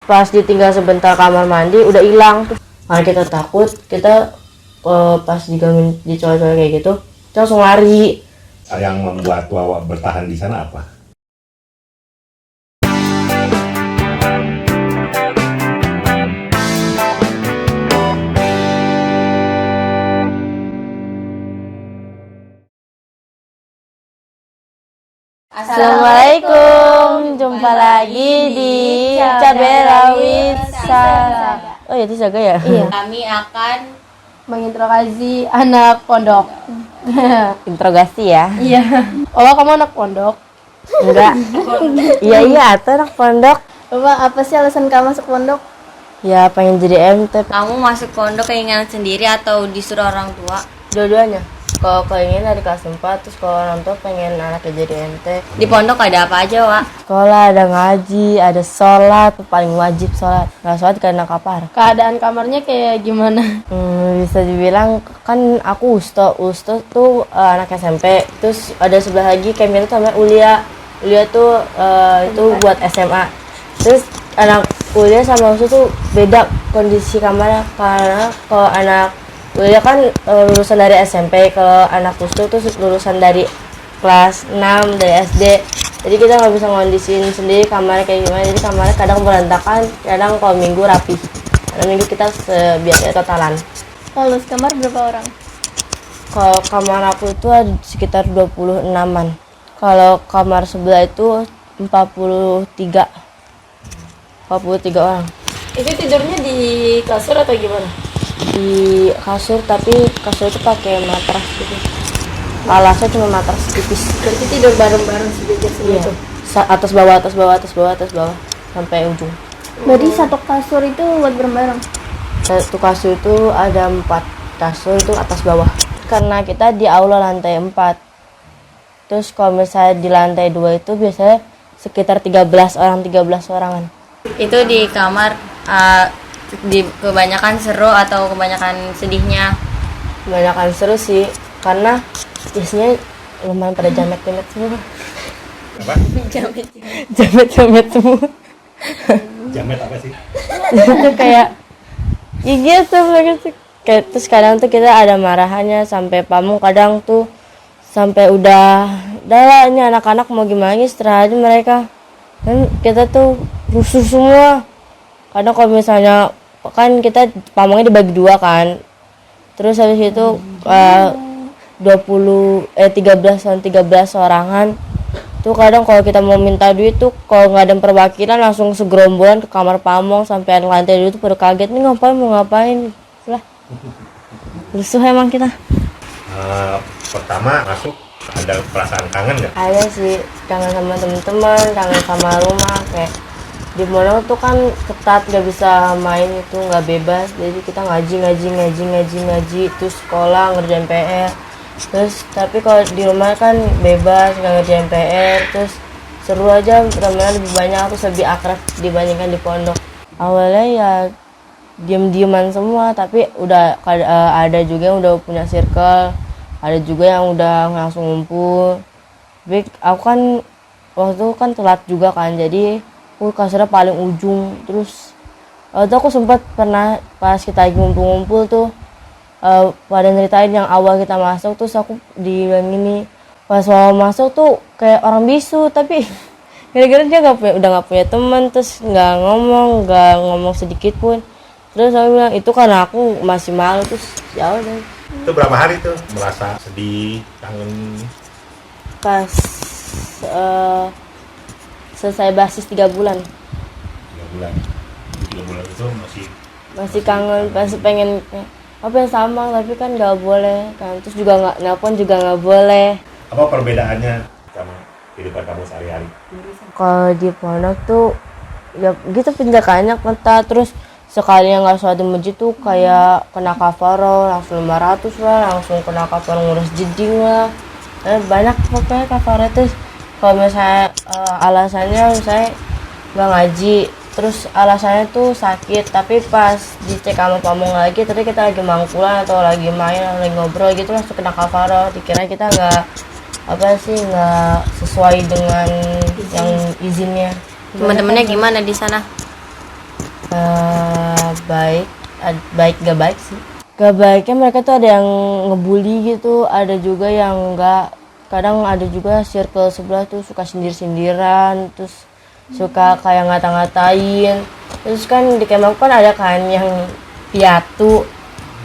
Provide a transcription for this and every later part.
Pas ditinggal sebentar kamar mandi udah hilang. Karena kita takut, kita pas digangguin di cowok-cowok kayak gitu, kita langsung lari. Yang membuat Wawa bertahan di sana apa? Assalamualaikum, jumpa lagi di Caberawit Saga. Oh ya, itu Saga ya? Iya. Kami akan menginterogasi anak pondok. Interogasi ya? Iya. Oh, kamu anak pondok? Enggak. Iya, itu anak pondok. Bapak, apa sih alasan kamu masuk pondok? Ya, pengen jadi MT. Kamu masuk pondok keinginan sendiri atau disuruh orang tua? Dua-duanya. Kalau pengen dari kelas 4, terus kalau orang tua pengen anaknya jadi MT. Di pondok ada apa aja, Wak? Sekolah ada ngaji, ada sholat, paling wajib sholat. Nggak sholat karena kapar. Keadaan kamarnya kayak gimana? Bisa dibilang kan aku Usto tuh anak SMP. Terus ada sebelah lagi Kemil tuh namanya Ulia tuh itu buat SMA. Terus anak Ulia sama Usto tuh beda kondisi kamarnya, karena kalau anak Ulia kan lulusan dari SMP, kalau anak Usto tuh lulusan dari kelas 6 dari SD. Jadi kita nggak bisa ngondisiin sendiri kamarnya kayak gimana. Jadi kamarnya kadang berantakan, kadang kalau minggu rapi. Kadang minggu kita biasanya totalan. Kalau sekamar berapa orang? Kalau kamar aku itu ada sekitar 26-an. Kalau kamar sebelah itu 43 orang. Itu tidurnya di kasur atau gimana? Di kasur, tapi kasur itu pakai matras gitu. Alasnya cuma matras tipis. Berarti tidur bareng-bareng segitu. Atas bawah sampai ujung. Berarti satu kasur itu buat bareng-bareng? Satu kasur itu ada 4 kasur itu atas bawah. Karena kita di aula lantai 4. Terus kalau misalnya di lantai 2 itu biasanya sekitar 13 orangan. Itu di kamar di kebanyakan seru atau kebanyakan sedihnya? Kebanyakan seru sih, karena biasanya lumayan pada jamet-jamet semua. Apa? Jamet semua. Jamet apa sih? Itu kayak ya gitu. Kayak terus kadang tuh kita ada marahannya sampai pamung, kadang tuh sampai udah lah ini anak-anak mau gimana istirahat aja mereka. Dan kita tuh rusuh semua. Kadang kalau misalnya kan kita pamongnya dibagi 2 kan. Terus habis itu 13 orangan. Tuh kadang kalau kita mau minta duit tuh kalau nggak ada perwakilan langsung segerombolan ke kamar pamong sampai lantai 2 tuh pada kaget, nih mau ngapain lah. Rusuh emang kita. Pertama masuk ada perasaan kangen nggak? Ada sih, kangen sama teman-teman, kangen sama rumah. Kayak di pondok tuh kan ketat, nggak bisa main itu, nggak bebas. Jadi kita ngaji, terus sekolah ngerjain PR. Terus tapi kalau di rumah kan bebas, nggak ngerjain PR, terus seru aja, teman-teman lebih banyak, terus lebih akrab dibandingkan di pondok. Awalnya ya diem-dieman semua, tapi udah ada juga yang udah punya circle, ada juga yang udah langsung ngumpul. Tapi aku kan waktu itu kan telat juga kan, jadi aku kasurnya paling ujung. Terus waktu aku sempat pernah pas kita lagi ngumpul-ngumpul tuh pada nyeritain yang awal kita masuk, terus aku dibilang gini, pas awal masuk tuh kayak orang bisu, tapi gara-gara dia udah nggak punya teman, terus nggak ngomong sedikit pun. Terus aku bilang itu karena aku masih malu. Terus ya udah. Itu berapa hari tuh merasa sedih, kangen? Pas selesai basis 3 bulan 3 bulan. 3 bulan itu masih kangen, masih pengen apa yang sama, tapi kan nggak boleh kan. Terus juga nggak nelpon juga nggak boleh. Apa perbedaannya sama kehidupan kamu sehari-hari? Kalau di pondok tuh ya gitu penjagaannya ketat. Terus sekali yang nggak sholat di masjid tuh kayak kena kafaro langsung 500 lah, langsung kena kafaro ngurus jeding lah. Banyak pokoknya kafaro. Terus kalau misalnya alasannya misalnya nggak ngaji, terus alasannya tuh sakit, tapi pas dicek sama pamong lagi, tadi kita lagi mangkulan atau lagi main, lagi ngobrol gitu langsung kena kafaro. Dikira kita nggak sesuai dengan yang izinnya. Teman-temannya gimana di sana? Baik, baik gak baik sih. Gak baiknya mereka tuh ada yang ngebully gitu, ada juga yang enggak. Kadang ada juga circle sebelah tuh suka sindir-sindiran, terus suka kayak ngata-ngatain. Terus kan di Kemang kan ada kan yang piatu,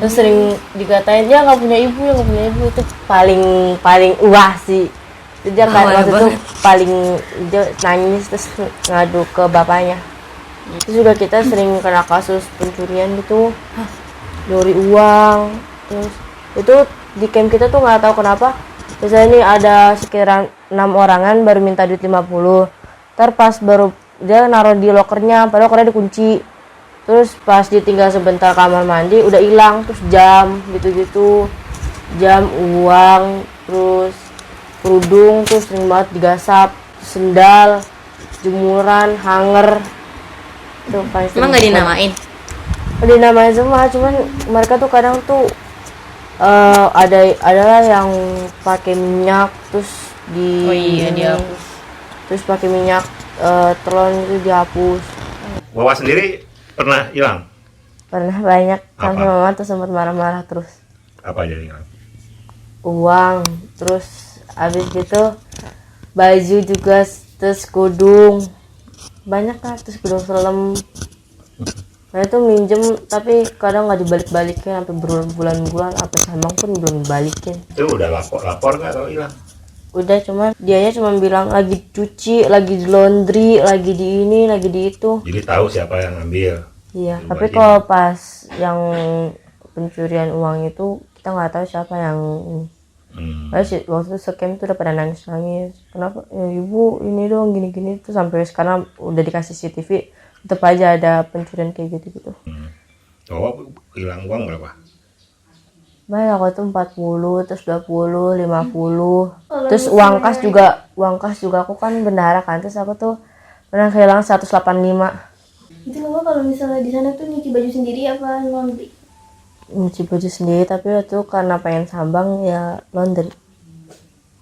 terus sering dikatain ya nggak punya ibu, ya nggak punya ibu. Itu paling paling wah sih. Jadi dia kayak waktu itu paling dia nangis terus ngadu ke bapaknya. Terus juga kita sering kena kasus pencurian gitu, nyuri uang. Terus itu di camp kita tuh nggak tahu kenapa. Biasanya ini ada sekira 6 orangan baru minta duit 50. Ntar pas baru dia naruh di lokernya, padahal lokernya dikunci. Terus pas ditinggal sebentar kamar mandi udah hilang, terus jam gitu-gitu. Jam, uang, terus kerudung tuh sering banget digasap, sendal, jemuran, hanger. Tuh paling sering. Emang nggak dinamain? Dinamain semua, cuman mereka tuh kadang tuh adalah yang pakai minyak terus Oh iya, dihapus. terus pakai minyak telon itu dihapus. Wawa sendiri pernah hilang? Pernah banyak sampai Apa? mama tuh sempat marah-marah terus. Apa aja yang hilang? Uang, terus habis gitu baju juga, terus kudung banyak kan, terus kudung selem. Nah itu minjem tapi kadang nggak dibalik-balikin sampai berbulan-bulan, sampai Sambang pun belum dibalikin. Itu udah lapor nggak kalau hilang? Udah, cuman dianya cuma bilang lagi cuci, lagi di laundry, lagi di ini, lagi di itu. Jadi tahu siapa yang ngambil. Iya, Belum tapi lagi. kalau pas yang pencurian uang itu kita nggak tahu siapa yang waktu itu sekem tuh udah pada nangis-nangis. Kenapa? Ya, ibu ini dong gini-gini tuh sampai sekarang udah dikasih CCTV tetap aja ada pencurian kayak gitu-gitu. Wawa hilang uang berapa? Banyak, aku tuh 40, terus 20, 50. Terus uang kas juga aku kan bendahara kan, terus aku tuh pernah kehilangan 185. Itu lo kalau misalnya di sana tuh nyuci baju sendiri apa laundry? Nyuci baju sendiri, tapi waktu itu karena pengen sambang ya laundry.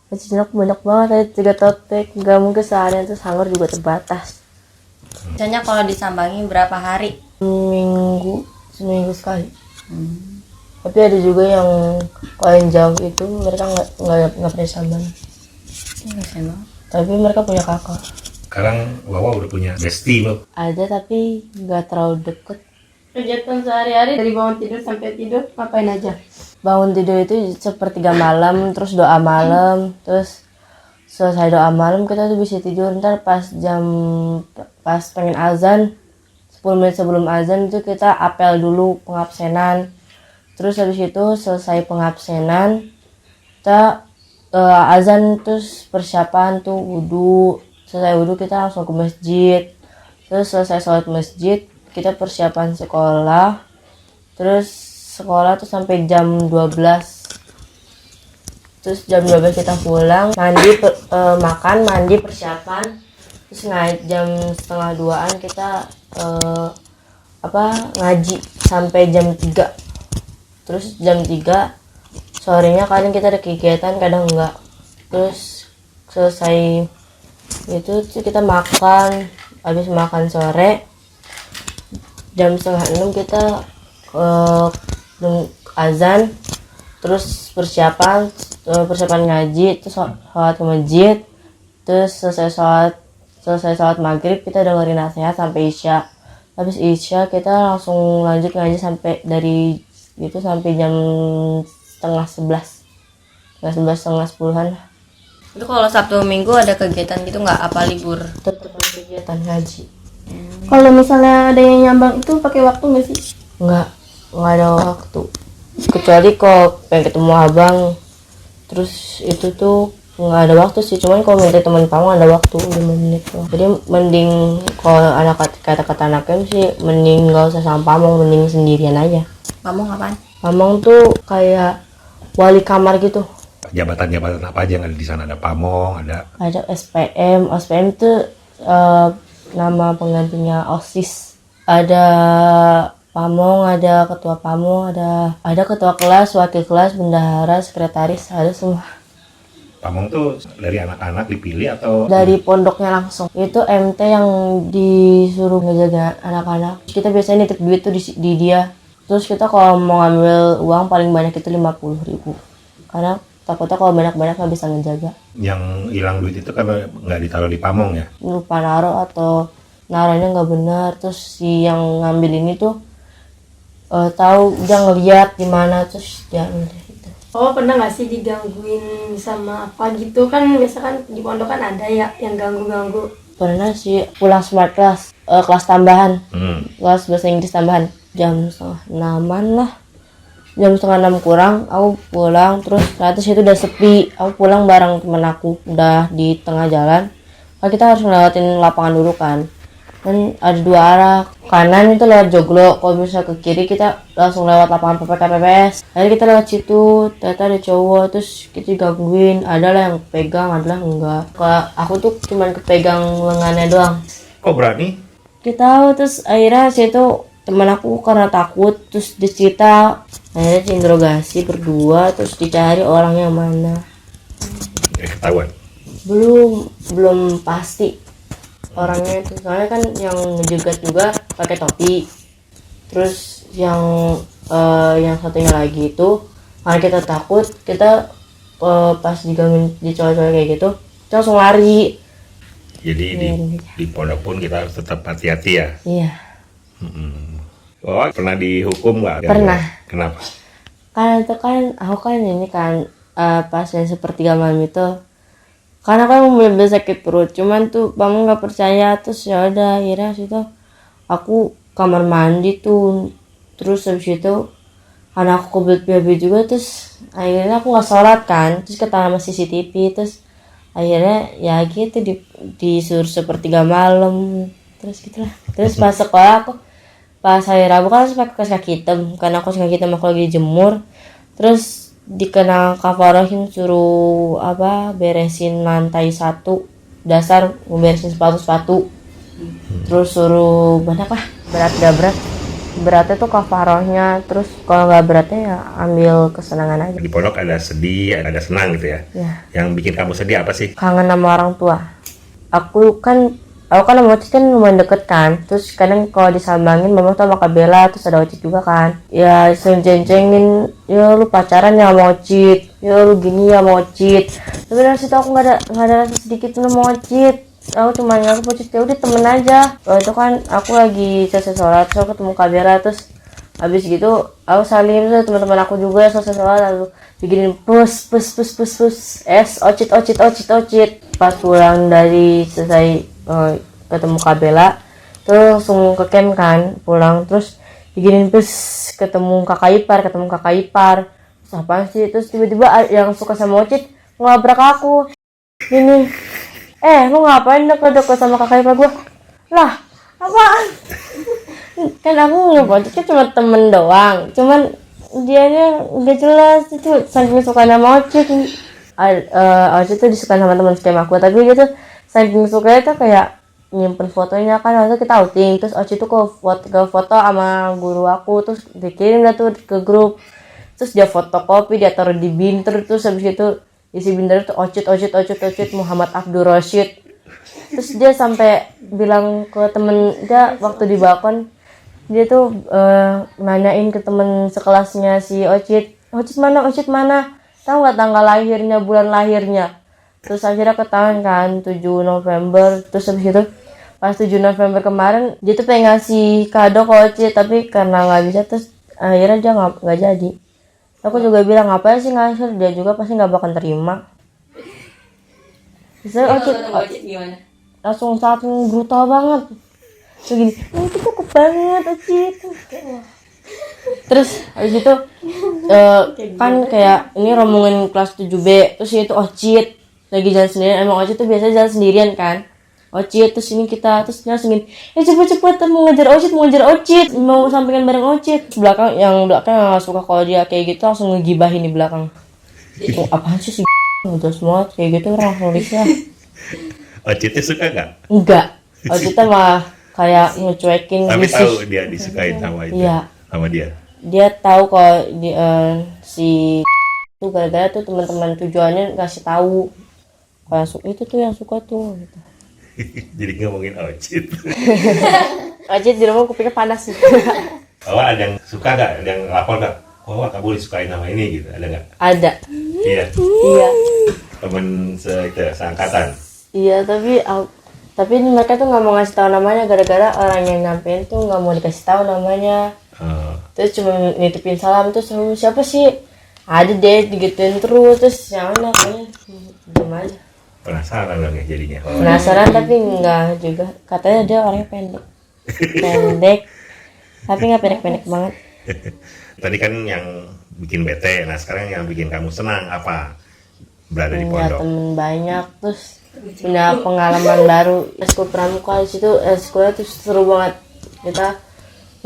Cucian aku banyak banget, ada 3 tote bag, nggak mungkin seharian, terus hanger juga terbatas. Misalnya kalau disambangi berapa hari? Seminggu sekali. Tapi ada juga yang kalau yang jauh itu mereka nggak pernah sambang. Tapi mereka punya kakak. Sekarang Wawa udah punya bestie lo. Ada tapi nggak terlalu deket. Kegiatan sehari-hari dari bangun tidur sampai tidur ngapain aja? Bangun tidur itu sepertiga malam, terus doa malam, terus selesai doa malam kita tuh bisa tidur. Ntar pas pengen azan 10 menit sebelum azan itu kita apel dulu pengabsenan. Terus habis itu selesai pengabsenan kita azan, terus persiapan tuh wudhu. Selesai wudhu kita langsung ke masjid. Terus selesai sholat masjid kita persiapan sekolah. Terus sekolah tuh sampai jam 12. Terus jam 12 kita pulang, makan, mandi, persiapan. Terus jam setengah 2-an kita ngaji sampai jam 3. Terus jam 3 sorenya kadang kita ada kegiatan, kadang enggak. Terus selesai itu kita makan, habis makan sore jam setengah 6 kita azan, terus persiapan ngaji, terus sholat ke masjid. Terus selesai sholat maghrib kita dengerin nasihat sampai isya. Habis isya kita langsung lanjut ngaji sampai dari itu sampai jam setengah 10-an. Itu kalau Sabtu Minggu ada kegiatan gitu nggak? Apa libur? Tetap ada kegiatan ngaji. Kalau misalnya ada yang nyambang itu pakai waktu nggak sih? Nggak ada waktu, kecuali kok pengen ketemu abang, terus itu tuh nggak ada waktu sih. Cuman kalau minta teman pamong ada waktu 5 menit loh. Jadi mending kalau anak kata anaknya sih mending nggak usah sama pamong, mending sendirian aja. Pamong apaan? Pamong tuh kayak wali kamar gitu. Jabatan-jabatan apa aja yang ada di sana? Ada pamong, ada SPM itu nama penggantinya OSIS. Ada pamong, ada ketua pamong, ada ketua kelas, wakil kelas, bendahara, sekretaris, ada semua. Pamong tuh dari anak-anak dipilih atau Dari pondoknya langsung. Itu MT yang disuruh ngejaga anak-anak. Kita biasanya nitip duit tuh di dia. Terus kita kalau mau ngambil uang paling banyak itu 50.000. Karena takutnya kalau banyak-banyak nggak bisa ngejaga. yang hilang duit itu karena nggak ditaruh di Pamong ya? Lupa naruh atau naruhnya nggak benar. Terus si yang ngambil ini tuh tahu dia ngeliat di mana terus dia udah gitu. Oh, pernah nggak sih digangguin sama apa gitu? Kan biasa kan di pondok kan ada ya yang ganggu-ganggu. Pernah sih pulang smart class, kelas tambahan, kelas bahasa Inggris tambahan, jam 5:30 lah, jam 5:30 kurang, aku pulang, terus ternyata situ udah sepi, aku pulang bareng temen aku, udah di tengah jalan, kan kita harus ngelewatin lapangan dulu kan, ada 2 arah, kanan itu lewat Joglo, kalau misalnya ke kiri kita langsung lewat lapangan PPKPPS, akhirnya kita lewat situ, ternyata ada cowok, terus kita digangguin, ada lah yang pegang, ada lah enggak. Kalau aku tuh cuman kepegang lengannya doang. Kok berani? Kita tahu, terus akhirnya situ teman aku karena takut, terus dicerita, akhirnya diinterogasi berdua, terus dicari orangnya mana. Ketahuan. Belum pasti orangnya itu, soalnya kan yang ngejegat juga pakai topi, terus yang satunya lagi itu karena kita takut, kita pas digangguin di cowok-cowok kayak gitu kita langsung lari. Jadi di pondok pun kita harus tetap hati-hati ya. Iya, Oh, pernah dihukum nggak? Pernah. Kenapa? karena itu kan aku kan ini kan pas yang sepertiga malam itu, karena kan bener-bener sakit perut, cuman tuh kamu nggak percaya, terus ya udah akhirnya situ aku kamar mandi tuh, terus habis itu karena aku kebelet BAB juga, terus akhirnya aku nggak sholat kan, terus ketahuan sama CCTV, terus akhirnya ya gitu disuruh sepertiga malam, terus gitulah. Terus pas sekolah aku pas hari Rabu kan harus pakai kaos kaki hitam, karena kaos kaki hitam aku lagi jemur, terus dikenal kafarohin suruh beresin lantai 1 dasar, beresin sepatu, terus suruh beratnya tuh kafarohnya, terus kalau nggak beratnya ya ambil kesenangan aja. Di pondok ada sedih, ada senang gitu ya. Ya, Yang bikin kamu sedih apa sih? kangen sama orang tua. Aku kan sama Ocit kan lumayan deket kan, terus kadang kalau disambangin mama tuh sama Kak Bella, terus ada Ocit juga kan, ya sering ceng-cengin, ya lu pacaran ya sama Ocit, ya lu gini ya sama Ocit. Sebenarnya sih aku nggak ada rasa sedikit pun sama Ocit, aku cuma nganggep Ocit ya udah temen aja. Waktu itu kan aku lagi selesai sholat, terus aku ketemu Kak Bella, terus habis gitu aku salim, terus teman-teman aku juga selesai sholat lalu bikinin pus Ocit. Pas pulang dari selesai ketemu Kak Bella, terus langsung ke camp kan, pulang terus bikinin pus ketemu kakak ipar, terus apaan sih, terus tiba-tiba yang suka sama Ocit ngelabrak aku ini, lu ngapain deket-deket sama kakak ipar gue lah, apaan? Kan aku ngebocet kan cuma temen doang, cuman dianya udah jelas itu saking suka sama Ocit. Ocit tuh disukai sama teman sekem aku, tapi dia tuh saking suka itu kayak nyimpen fotonya kan, waktu kita outing, terus Ocit tuh ke foto sama guru aku, terus dikirim dah tuh ke grup, terus dia fotokopi, dia taruh di binter, terus habis itu isi binter tuh Ocit Muhammad Abdul Rashid. Terus dia sampai bilang ke temen dia waktu di balkon, dia tuh nanyain ke temen sekelasnya si Ocit mana, tahu nggak tanggal lahirnya, bulan lahirnya. Terus akhirnya ketahuan kan 7 November. Terus habis itu pas 7 November kemarin dia tuh pengen ngasih kado ke Ocit, tapi karena nggak bisa, terus akhirnya dia nggak jadi. Aku juga bilang ngapain sih ngasih, dia juga pasti nggak bakal terima. Terus Ocit gimana? langsung satu brutal banget begini, itu cukup banget Ocit. Terus habis itu kan kayak ini rombongan kelas 7B, terus itu Ocit lagi jalan sendirian, emang Ocit tuh biasa jalan sendirian kan, Ocit, terus ini kita, terus nyasingin cepet-cepet mau ngejar Ocit, mau sampingan bareng Ocit. Yang belakang gak suka kalau dia kayak gitu, langsung ngegibahin di belakang. Apaan sih udah semua kayak gitu, orang langsung risih. Ocitnya suka nggak? Enggak, Ocitnya mah kayak ngecuekin. Tapi tahu dia disukain sama itu, iya, sama dia. dia tahu kalau si Tuh gara-gara tuh teman-teman tujuannya ngasih tahu kalau yang itu tuh yang suka tuh gitu. Jadi ngomongin Ocit. Aja di rumah kupingnya panas gitu. Wawa ada yang suka gak? Ada yang lapor gak? Wawa kamu disukain nama ini gitu, ada gak? Ada. Iya. Iya. Temen seangkatan. Iya, tapi mereka tuh nggak mau ngasih tahu namanya gara-gara orang yang nyampein tuh nggak mau dikasih tahu namanya. Terus cuma nitipin salam terus siapa sih? Ada deh digituin terus yang mana kayaknya diam aja. Penasaran dong ya jadinya. Penasaran tapi enggak juga. Katanya dia orangnya pendek. Pendek. Tapi nggak pendek-pendek banget. Tadi kan yang bikin bete, nah sekarang yang bikin kamu senang apa? Berada di Punya pondok. temen banyak terus punya pengalaman baru. Eskul pramuka di situ eskulnya tuh seru banget. Kita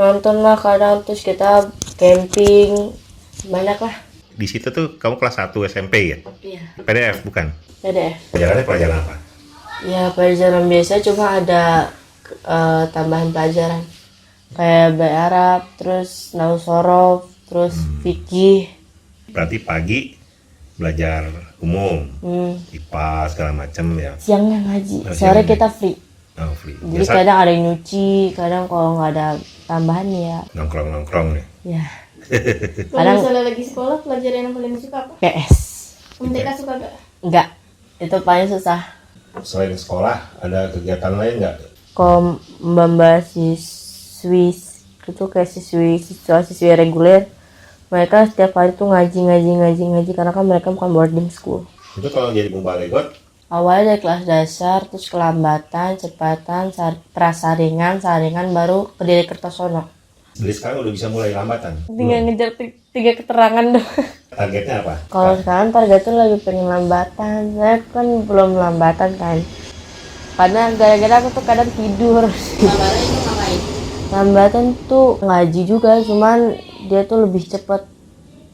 nonton lah kadang terus kita camping banyak lah. Di situ tuh kamu kelas 1 SMP ya? Iya. PDF bukan? PDF. Pelajarannya pelajaran apa? Ya pelajaran biasa cuma ada tambahan pelajaran kayak bahasa Arab, terus nahwu sorof, terus fikih. Berarti pagi belajar umum, IPA segala macam ya. Siangnya ngaji, Oh, sore siangnya. kita free. Oh, free. Jadi Biasa kadang ada yang nyuci, kadang kalau nggak ada tambahan ya, nongkrong-nongkrong ya. ya Kalau Kadang- misalnya lagi sekolah, pelajaran yang paling suka apa? PS. MTK suka gak? Enggak, itu paling susah. Selain sekolah, ada kegiatan lain nggak? Kalau membahas siswi itu kayak siswa-siswi reguler, mereka setiap hari tuh ngaji karena kan mereka bukan boarding school. Itu kalau jadi mubalegot, Awalnya dari kelas dasar, terus kelambatan, cepatan, prasaringan, saringan, baru ke Diri Kertosono. dari sekarang udah bisa mulai lambatan. Tinggal ngejar tiga keterangan dong. Targetnya apa? Kalau sekarang targetnya lagi pengen lambatan, saya kan belum lambatan kan. Karena gara-gara aku tuh kadang tidur. Lambatan itu ngapain? Lambatan tuh ngaji juga, cuman dia tuh lebih cepet.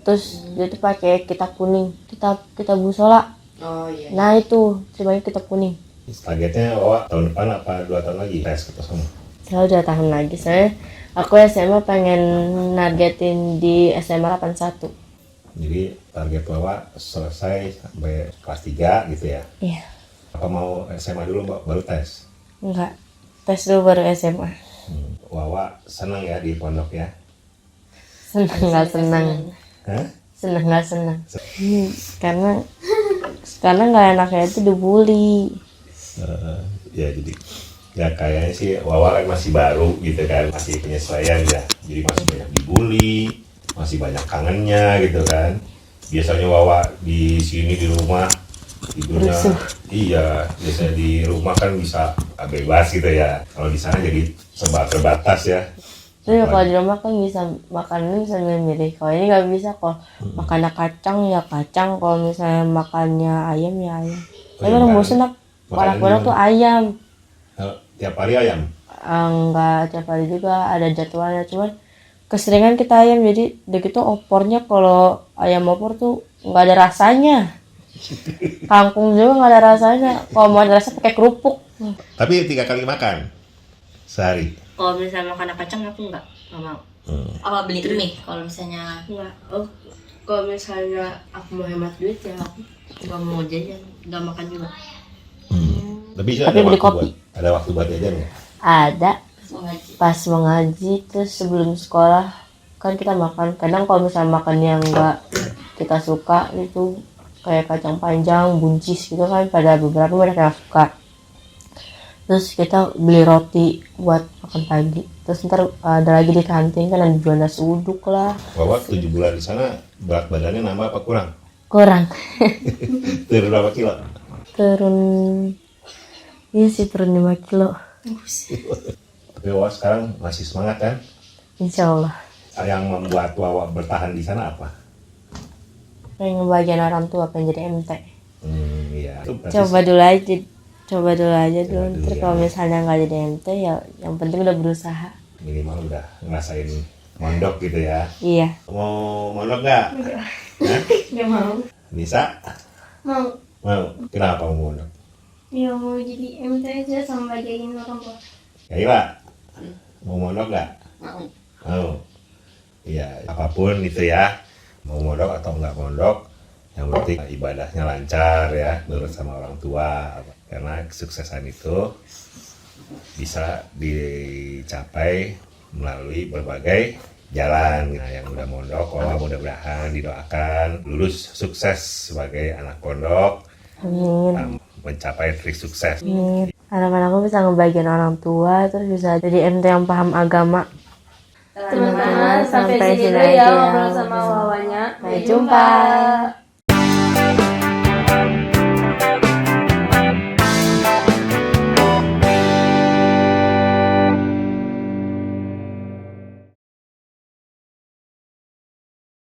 Terus dia tuh pakai kitab kuning, kitab musola. Oh iya. Nah itu sebagai kitab kuning. Targetnya tahun depan apa 2 tahun lagi tes ke sana? Saya udah tahun lagi, saya aku SMA pengen nargetin di SMA 81. Jadi target Wawa selesai sampai kelas 3 gitu ya. Iya, Apa mau SMA dulu baru tes? enggak. Tes dulu baru SMA. Wawa senang ya di pondok ya? Senang nggak senang? Hah? Senang nggak senang? Karena nggak enaknya itu dibully. Ya jadi ya kayaknya sih Wawa kan masih baru gitu kan, masih penyesuaian ya. Jadi masih banyak dibully, masih banyak kangennya gitu kan. Biasanya Wawa di sini di rumah tidurnya, Rusuh. iya biasanya di rumah kan bisa bebas gitu ya. Kalau di sana jadi serba terbatas ya. Terus kalau di rumah kan bisa makannya bisa milih. Kalau ini nggak bisa, kalau makannya kacang ya kacang, kalau misalnya makannya ayam ya ayam. Tapi orang Iya, bosen nak. makanan Orang tuh gimana? ayam. Tiap hari ayam. Enggak tiap hari juga, ada jadwalnya, cuman keseringan kita ayam, jadi udah gitu opornya kalau ayam opor tuh nggak ada rasanya. Kangkung juga nggak ada rasanya, kalau mau ada rasa pakai kerupuk. Tapi 3 kali makan sehari. Kalau misalnya makan kacang aku nggak mau. Apa beli mie kalau misalnya Enggak, kalau misalnya aku mau hemat duit ya aku nggak mau jajan, nggak makan juga. Tapi Tapi beli kopi. Ada waktu buat jajan nggak? ada Mau ngaji. pas mau ngaji, terus sebelum sekolah kan kita makan. Kadang kalau misalnya makan yang nggak kita suka itu kayak kacang panjang, buncis gitu kan, pada beberapa mereka yang suka. Terus kita beli roti buat makan pagi. Terus ntar ada lagi di kantin kan ada jual nasi uduk lah. Wawa 7 bulan di sana berat badannya nambah apa kurang? Kurang. Turun berapa kilo? Turun, iya sih turun 5 kilo. Tapi Wawa sekarang masih semangat kan? Insya Allah. Yang membuat Wawa bertahan di sana apa? Pengen ngebagian orang tua, pengen jadi MT. Iya. Itu berarti Coba dulu aja dulu. dulu Ntar ya. kalau misalnya nggak jadi MT ya yang penting udah berusaha. minimal udah ngerasain mondok gitu ya. Iya. Mau mondok nggak? Hah? Gak mau. Bisa? Mau. Mau? Kenapa mau mondok? Ya mau jadi MT aja sama bagian orang tua. Ya Ira, mau mondok nggak? Mau. Mau. Iya, apapun itu ya, mau mondok atau nggak mondok, Yang penting ibadahnya lancar ya, nurut sama orang tua. Karena kesuksesan itu bisa dicapai melalui berbagai jalan. Nah, yang udah mondok, mudah-mudahan didoakan lulus sukses sebagai anak pondok, Amin. mencapai trik sukses. Amin. Harapan aku bisa ngebagian orang tua, terus bisa jadi ente yang paham agama. Teman-teman, sampai sini dulu ya ngobrol sama Wawanya. Sampai jumpa.